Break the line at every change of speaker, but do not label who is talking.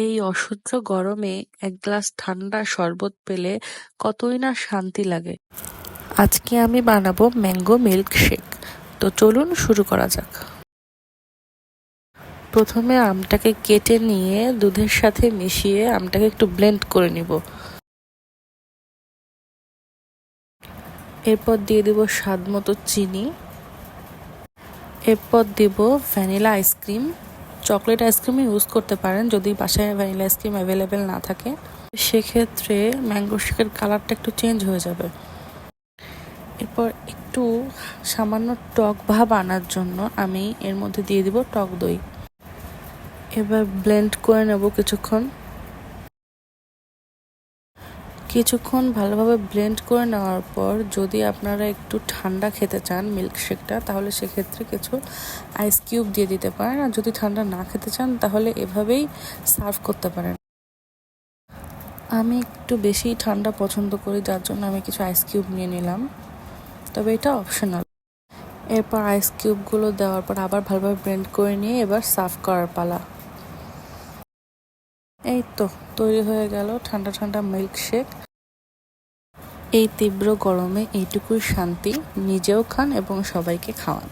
এই অসহ্য গরমে এক গ্লাস ঠান্ডা শরবত পেলে কতই না শান্তি লাগে। আজকে আমি বানাবো ম্যাঙ্গো মিল্ক শেক। তো চলুন শুরু করা যাক। প্রথমে আমটাকে কেটে নিয়ে দুধের সাথে মিশিয়ে আমটাকে একটু ব্লেন্ড করে নিব। এরপর দিয়ে দিব স্বাদ মতো চিনি। এরপর দিব vanilla ice cream. Chocolate ice cream use করতে পারেন যদি বাসায় ভ্যানিলা আইসক্রিম অ্যাভেলেবেল না থাকে। সেক্ষেত্রে ম্যাঙ্গো শেকের কালারটা একটু চেঞ্জ হয়ে যাবে। এরপর একটু সামান্য টক ভাব আনার জন্য আমি এর মধ্যে দিয়ে দিব টক দই। এবার ব্লেন্ড করে নেব কিছুক্ষণ ভালোভাবে ব্লেন্ড করে নেওয়ার পর যদি আপনারা একটু ঠান্ডা খেতে চান মিল্কশেকটা, তাহলে সেক্ষেত্রে কিছু আইস কিউব দিয়ে দিতে পারেন। আর যদি ঠান্ডা না খেতে চান তাহলে এভাবেই সার্ভ করতে পারেন। আমি একটু বেশি ঠান্ডা পছন্দ করি, যার জন্য আমি কিছু আইস কিউব নিয়ে নিলাম, তবে এটা অপশনাল। এরপর আইস কিউবগুলো দেওয়ার পর আবার ভালোভাবে ব্লেন্ড করে নিয়ে এবার সার্ভ করার পালা। এই তো তৈরি হয়ে গেল ঠান্ডা ঠান্ডা মিল্কশেক। এই তীব্র গরমে এইটুকুই শান্তি, নিজেও খান এবং সবাইকে খাওয়ান।